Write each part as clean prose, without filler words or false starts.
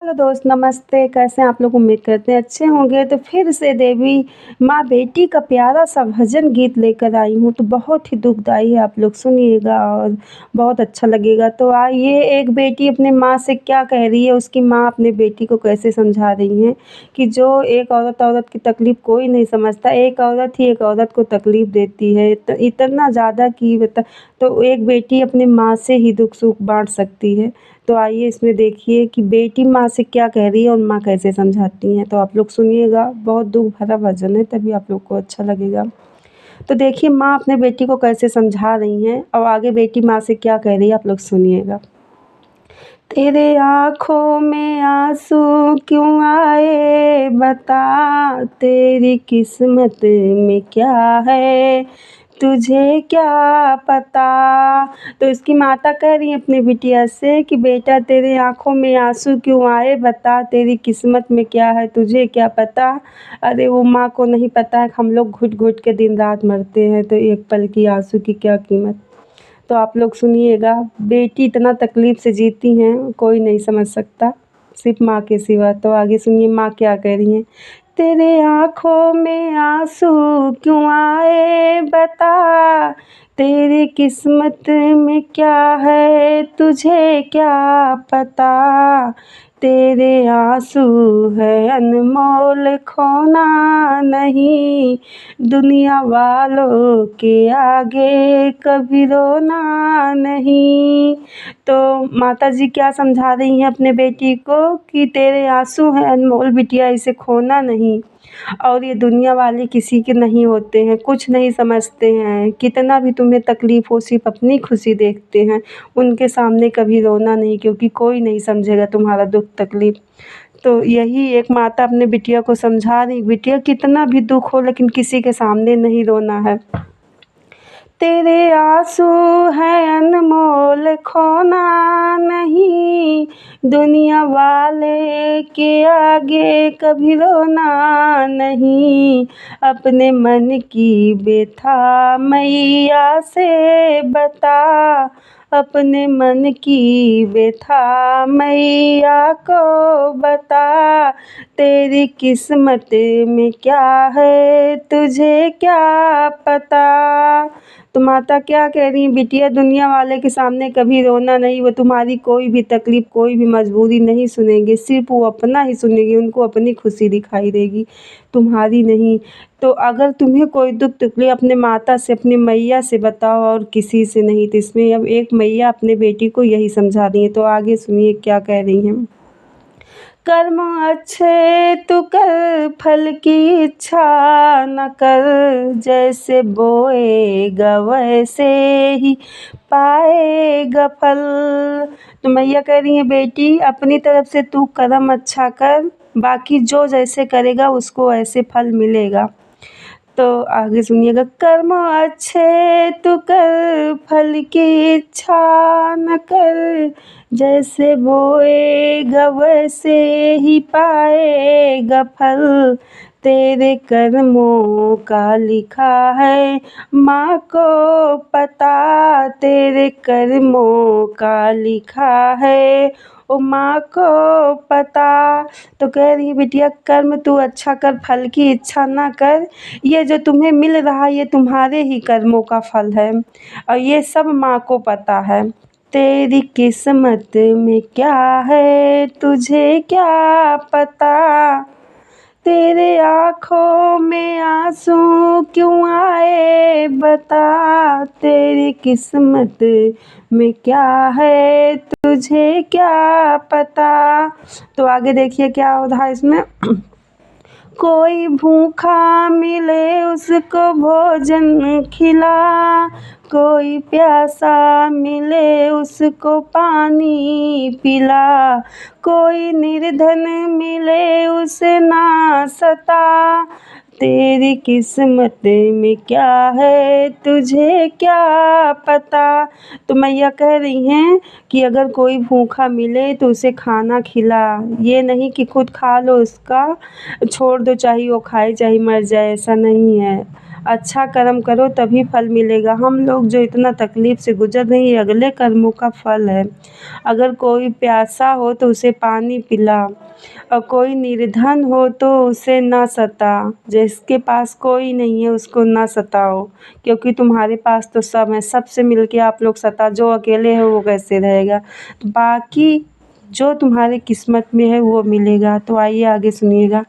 Hello दोस्त, नमस्ते। कैसे हैं आप लोग? उम्मीद करते हैं अच्छे होंगे। तो फिर से देवी माँ बेटी का प्यारा सा भजन गीत लेकर आई हूँ, तो बहुत ही दुखदाई है। आप लोग सुनिएगा और बहुत अच्छा लगेगा। तो आइए, एक बेटी अपने माँ से क्या कह रही है, उसकी माँ अपने बेटी को कैसे समझा रही हैं कि जो एक औरत की तकलीफ़ कोई नहीं समझता। एक औरत ही एक औरत को तकलीफ़ देती है इतना ज़्यादा कि तो एक बेटी अपनी माँ से ही दुख सुख बाँट सकती है। तो आइए इसमें देखिए कि बेटी माँ से क्या कह रही है और माँ कैसे समझाती हैं। तो आप लोग सुनिएगा, बहुत दुःख भरा भजन है, तभी आप लोग को अच्छा लगेगा। तो देखिए माँ अपने बेटी को कैसे समझा रही हैं और आगे बेटी माँ से क्या कह रही है, आप लोग सुनिएगा। तेरे आँखों में आँसू क्यों आए बता, तेरी किस्मत में क्या है तुझे क्या पता। तो इसकी माता कह रही है अपनी बिटिया से कि बेटा तेरे आँखों में आँसू क्यों आए बता, तेरी किस्मत में क्या है तुझे क्या पता। अरे वो माँ को नहीं पता है कि हम लोग घुट-घुट के दिन रात मरते हैं, तो एक पल की आँसू की क्या कीमत। तो आप लोग सुनिएगा, बेटी इतना तकलीफ़ से जीती हैं, कोई नहीं समझ सकता, सिर्फ़ माँ के सिवा। तो आगे सुनिए माँ क्या कह रही हैं। तेरे आँखों में आँसू क्यों आए बता, तेरी किस्मत में क्या है तुझे क्या पता। तेरे आँसू है अनमोल खोना नहीं, दुनिया वालों के आगे कभी रोना नहीं। तो माताजी क्या समझा रही हैं अपने बेटी को कि तेरे आँसू हैं अनमोल बिटिया, इसे खोना नहीं। और ये दुनिया वाले किसी के नहीं होते हैं, कुछ नहीं समझते हैं। कितना भी तुम्हें तकलीफ़ हो, सिर्फ़ अपनी खुशी देखते हैं। उनके सामने कभी रोना नहीं, क्योंकि कोई नहीं समझेगा तुम्हारा दुःख तकलीफ़। तो यही एक माता अपने बिटिया को समझा रही, बिटिया कितना भी दुःख हो लेकिन किसी के सामने नहीं रोना है। तेरे आँसू हैं अनमोल खोना नहीं, दुनिया वाले के आगे कभी रोना नहीं। अपने मन की व्यथा मैया से बता, अपने मन की व्यथा मैया को बता। तेरी किस्मत में क्या है तुझे क्या पता। तो माता क्या कह रही हैं, बिटिया दुनिया वाले के सामने कभी रोना नहीं। वो तुम्हारी कोई भी तकलीफ़, कोई भी मजबूरी नहीं सुनेंगे, सिर्फ़ वो अपना ही सुनेंगी। उनको अपनी खुशी दिखाई देगी, तुम्हारी नहीं। तो अगर तुम्हें कोई दुःख तकलीफ़ अपने माता से, अपनी मैया से बताओ और किसी से नहीं। तो इसमें अब एक मैया अपने बेटी को यही समझा रही हैं। तो आगे सुनिए क्या कह रही हैं। कर्म अच्छे तू कर, फल की इच्छा न कर, जैसे बोएगा वैसे ही पाएगा फल। तो मैया कह रही हैं बेटी अपनी तरफ से तू कर्म अच्छा कर, बाकी जो जैसे करेगा उसको ऐसे फल मिलेगा। तो आगे सुनिएगा। कर्म अच्छे तू कर, फल की इच्छा न कर, जैसे बोएगा वैसे ही पाएगा फल। तेरे कर्मों का लिखा है माँ को पता, तेरे कर्मों का लिखा है ओ माँ को पता। तो कह रही है बिटिया कर्म तू अच्छा कर, फल की इच्छा ना कर। ये जो तुम्हें मिल रहा है ये तुम्हारे ही कर्मों का फल है और ये सब माँ को पता है। तेरी किस्मत में क्या है तुझे क्या पता, तेरे आँखों में आँसू क्यों आए बता, तेरी किस्मत में क्या है तुझे क्या पता। तो आगे देखिए क्या हो रहा है इसमें। कोई भूखा मिले उसको भोजन खिला, कोई प्यासा मिले उसको पानी पिला, कोई निर्धन मिले उसे ना सता। तेरी किस्मत में क्या है तुझे क्या पता। तो मैया कह रही हैं कि अगर कोई भूखा मिले तो उसे खाना खिला, ये नहीं कि खुद खा लो उसका, छोड़ दो चाहे वो खाए चाहे मर जाए, ऐसा नहीं है। अच्छा कर्म करो तभी फल मिलेगा। हम लोग जो इतना तकलीफ़ से गुज़र रहे हैं ये अगले कर्मों का फल है। अगर कोई प्यासा हो तो उसे पानी पिला, और कोई निर्धन हो तो उसे ना सता। जिसके पास कोई नहीं है उसको ना सताओ, क्योंकि तुम्हारे पास तो सब है। सबसे मिलके आप लोग सता, जो अकेले है वो कैसे रहेगा। तो बाकी जो तुम्हारे किस्मत में है वो मिलेगा। तो आइए आगे सुनिएगा।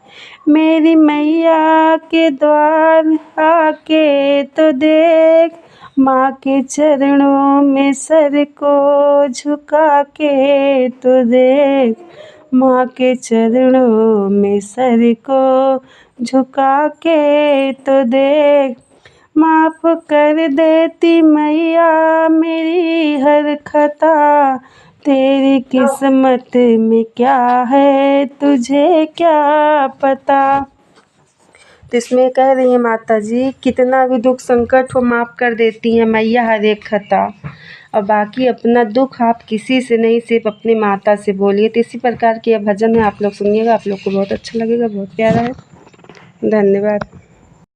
मेरी मैया के द्वार आके तो देख, माँ के चरणों में सर को झुका के तो देख, माँ के चरणों में सर को झुका के तो देख। माफ़ कर देती मैया मेरी हर खता, तेरी किस्मत में क्या है तुझे क्या पता। तो इसमें कह रही हैं माता जी, कितना भी दुख संकट हो माफ़ कर देती हैं मैया हर एक खता, और बाकी अपना दुख आप किसी से नहीं, सिर्फ अपनी माता से बोलिए। तो इसी प्रकार के यह भजन है, आप लोग सुनिएगा, आप लोग को बहुत अच्छा लगेगा, बहुत प्यारा है। धन्यवाद।